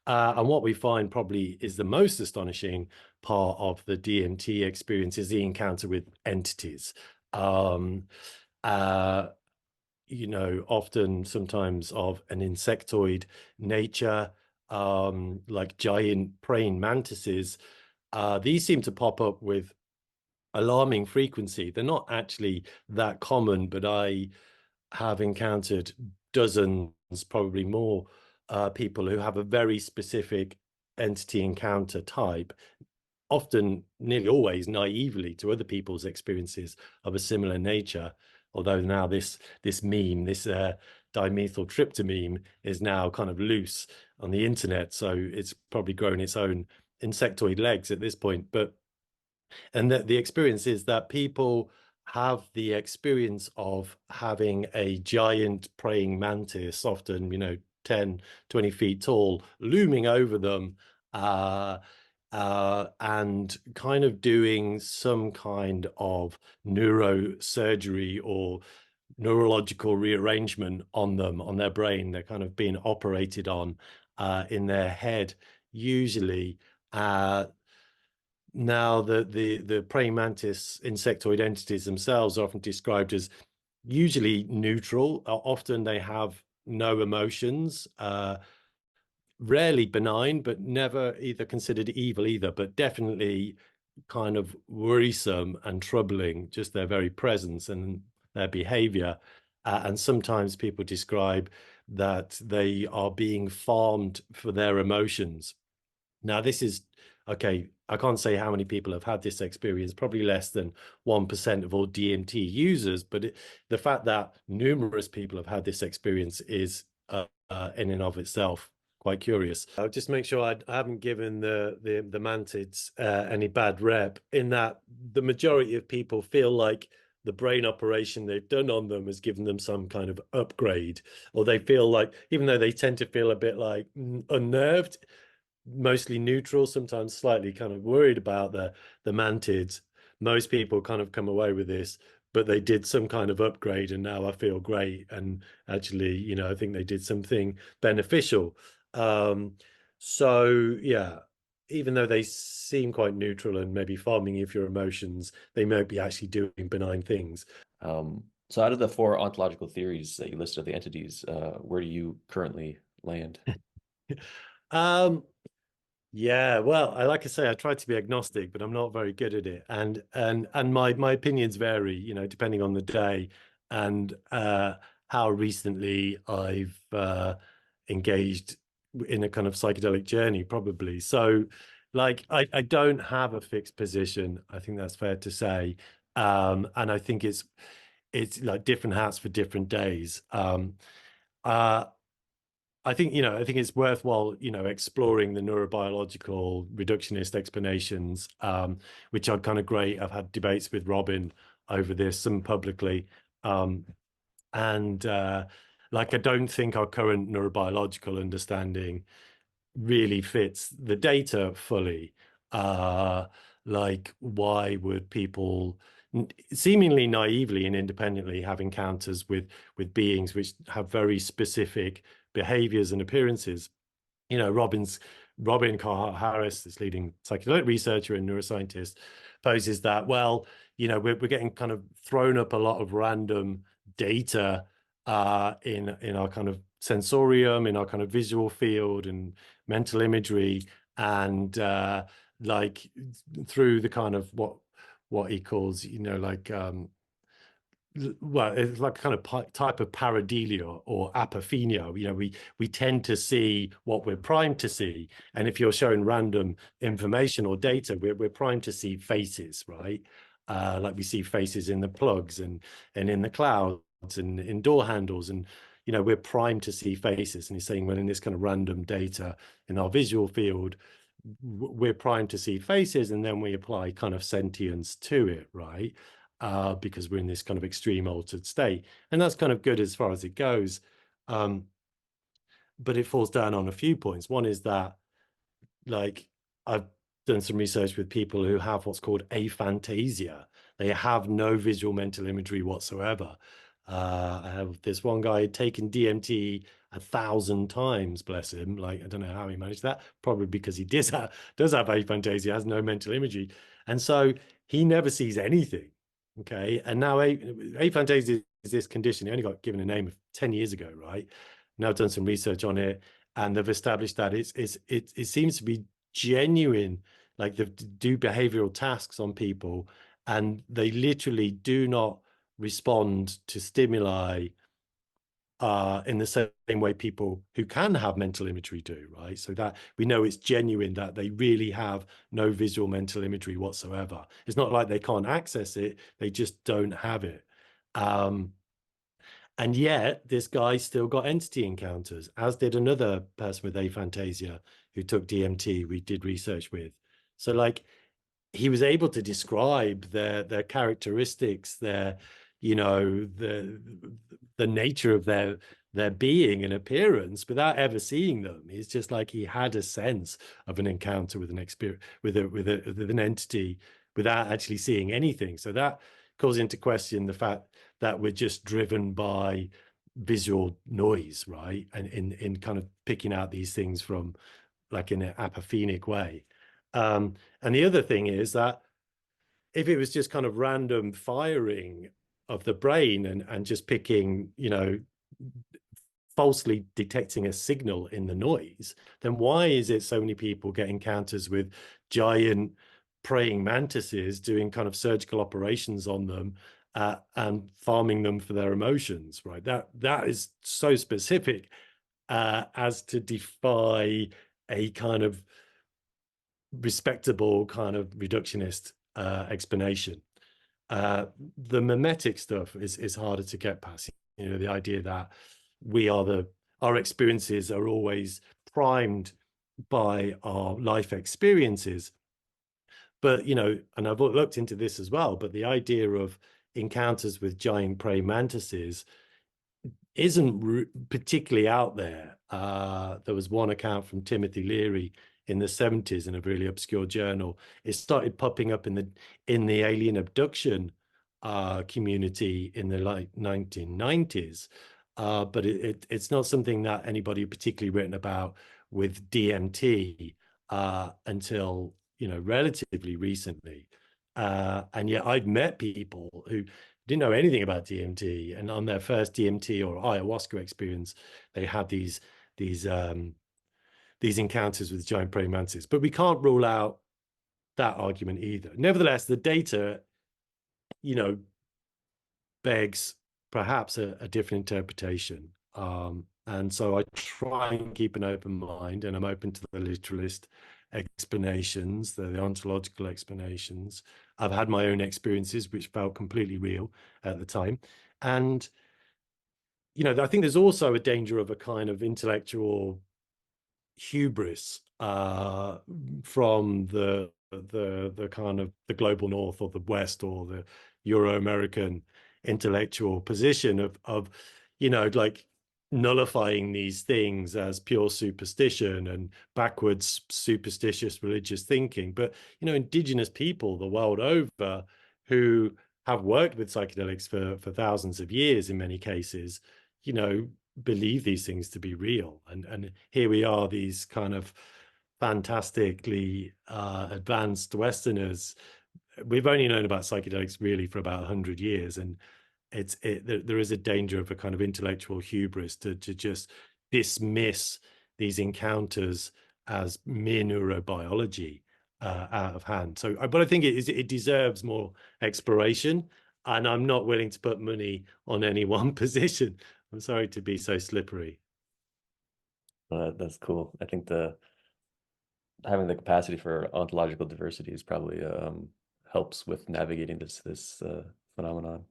And what we find probably is the most astonishing part of the DMT experience is the encounter with entities. Um, uh, often sometimes of an insectoid nature, like giant praying mantises. These seem to pop up with alarming frequency. They're not actually that common, but I have encountered dozens, probably more, people who have a very specific entity encounter type, often nearly always naively to other people's experiences of a similar nature. Although now this meme, this dimethyltryptamine is now kind of loose on the internet, so it's probably grown its own insectoid legs at this point. But and the experience is that people have the experience of having a giant praying mantis, often 10, 20 feet tall, looming over them, uh, and kind of doing some kind of neurosurgery or neurological rearrangement on them, on their brain. They're kind of being operated on in their head, usually. Now, the praying mantis insectoid entities themselves are often described as usually neutral. Often they have no emotions, rarely benign, but never either considered evil either, but definitely kind of worrisome and troubling, just their very presence and their behavior. And sometimes people describe that they are being farmed for their emotions. Now, this is okay. I can't say how many people have had this experience, probably less than 1% of all DMT users, but the fact that numerous people have had this experience is in and of itself quite curious. I'll just make sure I haven't given the Mantids any bad rep, in that the majority of people feel like the brain operation they've done on them has given them some kind of upgrade, or they feel like, even though they tend to feel a bit like unnerved, mostly neutral, sometimes slightly kind of worried about the mantids, most people kind of come away with this, but they did some kind of upgrade and now I feel great. And actually, I think they did something beneficial. So yeah, even though they seem quite neutral and maybe farming you for your emotions, they might be actually doing benign things. So out of the four ontological theories that you listed of the entities, where do you currently land? um Yeah, well, like I say, I try to be agnostic, but I'm not very good at it. And my opinions vary, depending on the day and how recently I've engaged in a kind of psychedelic journey, probably. So, like, I don't have a fixed position. I think that's fair to say. And I think it's like different hats for different days. Uh, I think it's worthwhile, exploring the neurobiological reductionist explanations, which are kind of great. I've had debates with Robin over this, some publicly. Um, and like, I don't think our current neurobiological understanding really fits the data fully. Uh, like, why would people seemingly naively and independently have encounters with beings which have very specific behaviors and appearances? Robin Carhart Harris, this leading psychedelic researcher and neuroscientist, poses that, well, we're getting kind of thrown up a lot of random data in our kind of sensorium, in our kind of visual field and mental imagery, and like through the kind of what he calls, like well, it's like kind of type of pareidolia or apophenia. We tend to see what we're primed to see, and if you're showing random information or data, we're primed to see faces, right? Like we see faces in the plugs and in the clouds and in door handles, and we're primed to see faces. And he's saying, well, in this kind of random data in our visual field, we're primed to see faces, and then we apply kind of sentience to it, right? Because we're in this kind of extreme altered state. And that's kind of good as far as it goes. But it falls down on a few points. One is that, like, I've done some research with people who have what's called aphantasia. They have no visual mental imagery whatsoever. I have this one guy taken DMT 1,000 times, bless him. Like, I don't know how he managed that, probably because he does have aphantasia, has no mental imagery. And so he never sees anything. Okay. And now aphantasia is this condition. He only got given a name of 10 years ago, right? Now I've done some research on it, and they've established that it seems to be genuine. Like, they do behavioral tasks on people, and they literally do not respond to stimuli in the same way people who can have mental imagery do, right? So that we know it's genuine, that they really have no visual mental imagery whatsoever. It's not like they can't access it, they just don't have it. And yet this guy still got entity encounters, as did another person with aphantasia who took DMT we did research with. So like, he was able to describe their characteristics, their, you know, the nature of their being and appearance without ever seeing them. It's just like he had a sense of an encounter with an experience, with an entity, without actually seeing anything. So that calls into question the fact that we're just driven by visual noise, right? And in kind of picking out these things from, like, in an apathenic way. And the other thing is that if it was just kind of random firing of the brain and just picking, you know, falsely detecting a signal in the noise, then why is it so many people get encounters with giant praying mantises doing kind of surgical operations on them and farming them for their emotions, right? That is so specific as to defy a kind of respectable kind of reductionist explanation. The mimetic stuff is harder to get past. You know, the idea that our experiences are always primed by our life experiences. But, you know, and I've looked into this as well, but the idea of encounters with giant praying mantises isn't particularly out there. There was one account from Timothy Leary in the 70s in a really obscure journal. It started popping up in the alien abduction community in the like 1990s. But it's not something that anybody particularly written about with DMT until, you know, relatively recently. And yet I've met people who didn't know anything about DMT, and on their first DMT or ayahuasca experience, they had these encounters with giant praying mantises. But we can't rule out that argument either. Nevertheless, the data, you know, begs perhaps a different interpretation. And so I try and keep an open mind, and I'm open to the literalist explanations, the ontological explanations. I've had my own experiences which felt completely real at the time. And, you know, I think there's also a danger of a kind of intellectual hubris from the kind of the global north or the west or the Euro-American intellectual position of, you know, like nullifying these things as pure superstition and backwards superstitious religious thinking. But, you know, indigenous people the world over who have worked with psychedelics for thousands of years in many cases, you know, believe these things to be real. And here we are, these kind of fantastically advanced Westerners. We've only known about psychedelics really for about 100 years, and there is a danger of a kind of intellectual hubris to just dismiss these encounters as mere neurobiology out of hand. So, but I think it deserves more exploration, and I'm not willing to put money on any one position. I'm sorry to be so slippery. That's cool. I think the having the capacity for ontological diversity is probably helps with navigating this phenomenon.